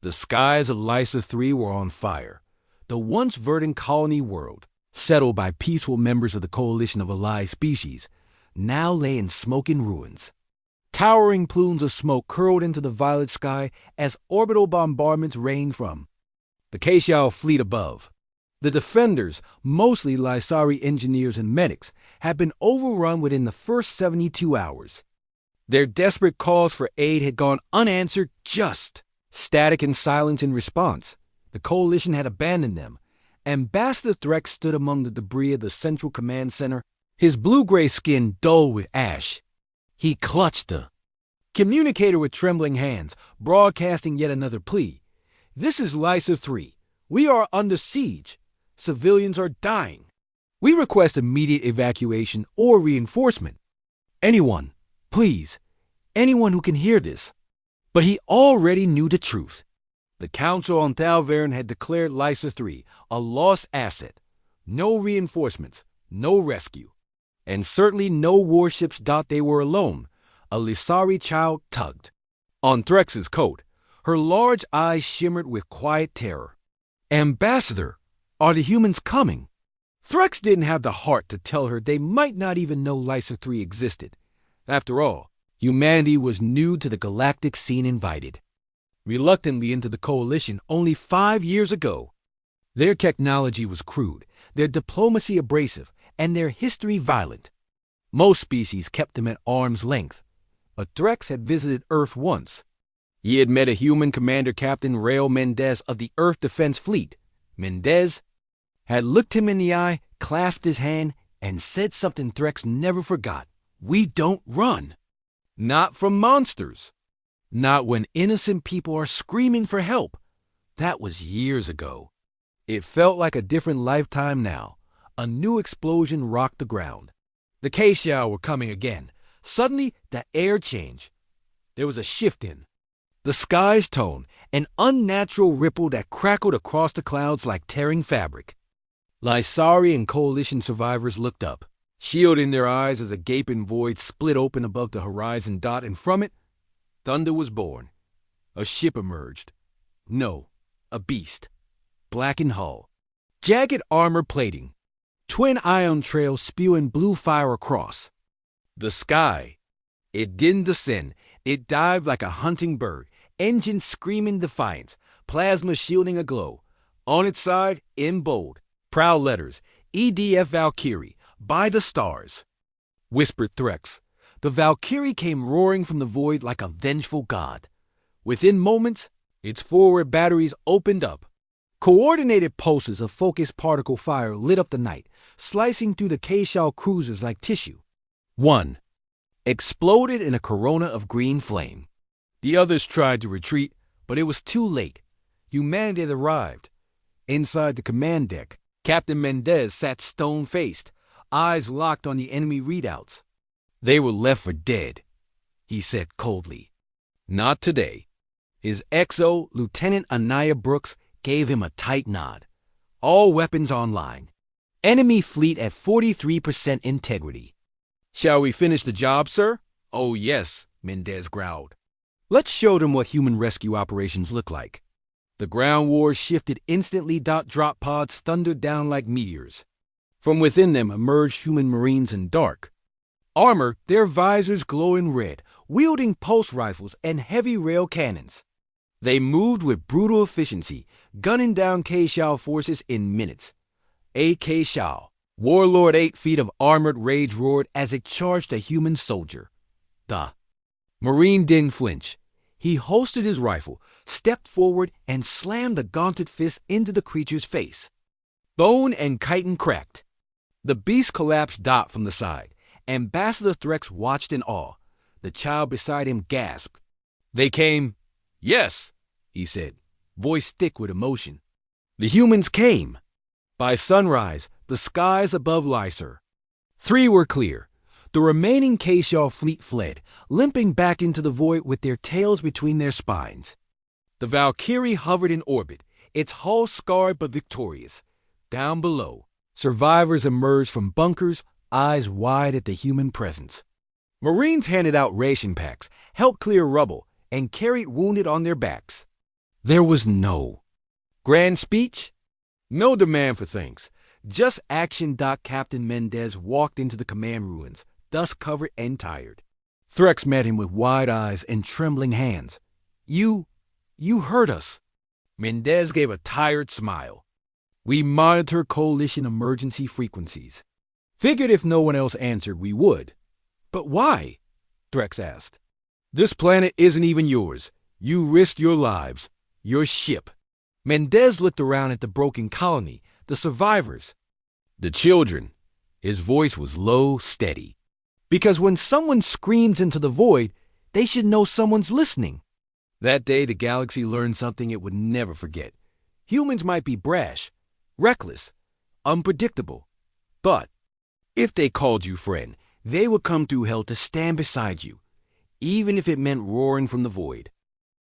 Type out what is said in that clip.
The skies of Lysa 3 were on fire. The once verdant colony world, settled by peaceful members of the coalition of allied species, now lay in smoking ruins. Towering plumes of smoke curled into the violet sky as orbital bombardments rained from the Keshal fleet above. The defenders, mostly Lysari engineers and medics, had been overrun within the first 72 hours. Their desperate calls for aid had gone unanswered, just static and silence in response. The coalition had abandoned them. Ambassador Threx stood among the debris of the central command center, his blue-gray skin dull with ash. He clutched the communicator with trembling hands, broadcasting yet another plea. "This is Lysa 3. We are under siege. Civilians are dying. We request immediate evacuation or reinforcement. Anyone, please, anyone who can hear this." But he already knew the truth. The Council on Thalvarin had declared Lysa 3 a lost asset. No reinforcements, no rescue. And certainly no warships. They were alone. A Lysari child tugged on Threx's coat. Her large eyes shimmered with quiet terror. "Ambassador, are the humans coming?" Threx didn't have the heart to tell her they might not even know Lysa 3 existed. After all, humanity was new to the galactic scene, invited reluctantly into the coalition only 5 years ago. Their technology was crude, their diplomacy abrasive, and their history violent. Most species kept them at arm's length. But Threx had visited Earth once. He had met a human commander, Captain Rael Mendez of the Earth Defense Fleet. Mendez had looked him in the eye, clasped his hand, and said something Threx never forgot. "We don't run. Not from monsters. Not when innocent people are screaming for help." That was years ago. It felt like a different lifetime now. A new explosion rocked the ground. The Keshal were coming again. Suddenly, the air changed. There was a shift in the sky's tone, an unnatural ripple that crackled across the clouds like tearing fabric. Lysari and coalition survivors looked up, shield in their eyes as a gaping void split open above the horizon dot, and from it, thunder was born. A ship emerged. No, a beast. Blackened hull, jagged armor plating, twin ion trails spewing blue fire across. The sky. It didn't descend. It dived like a hunting bird, engines screaming defiance, plasma shielding aglow. On its side, in bold, proud letters, EDF Valkyrie, by the stars, whispered Threx. The Valkyrie came roaring from the void like a vengeful god. Within moments, its forward batteries opened up. Coordinated pulses of focused particle fire lit up the night, slicing through the Keshal cruisers like tissue. One exploded in a corona of green flame. The others tried to retreat, but it was too late. Humanity had arrived. Inside the command deck, Captain Mendez sat stone-faced, eyes locked on the enemy readouts. "They were left for dead," he said coldly. "Not today." His XO, Lieutenant Anaya Brooks, gave him a tight nod. "All weapons online. Enemy fleet at 43% integrity." "Shall we finish the job, sir?" "Oh, yes," Mendez growled. "Let's show them what human rescue operations look like." The ground wars shifted instantly. Drop pods thundered down like meteors. From within them emerged human marines in dark armor, their visors glowing red, wielding pulse rifles and heavy rail cannons. They moved with brutal efficiency, gunning down Keshal forces in minutes. A Keshal, Warlord 8 feet of armored rage roared as it charged a human soldier. The Marine didn't flinch. He holstered his rifle, stepped forward, and slammed a gaunted fist into the creature's face. Bone and chitin cracked. The beast collapsed from the side. Ambassador Threx watched in awe. The child beside him gasped. "They came?" "Yes," he said, voice thick with emotion. "The humans came." By sunrise, the skies above Lysa 3 were clear. The remaining Keshal fleet fled, limping back into the void with their tails between their spines. The Valkyrie hovered in orbit, its hull scarred but victorious. Down below, survivors emerged from bunkers, eyes wide at the human presence. Marines handed out ration packs, helped clear rubble, and carried wounded on their backs. There was no grand speech, no demand for thanks. Just action. Captain Mendez walked into the command ruins, dust-covered and tired. Threx met him with wide eyes and trembling hands. You heard us. Mendez gave a tired smile. We monitor Coalition emergency frequencies. Figured if no one else answered, we would. But why? Threx asked. This planet isn't even yours. You risked your lives, your ship. Mendez looked around at the broken colony, the survivors, the children. His voice was low, steady. Because when someone screams into the void, they should know someone's listening. That day, the galaxy learned something it would never forget. Humans might be brash, reckless, unpredictable. But if they called you friend, they would come through hell to stand beside you, even if it meant roaring from the void.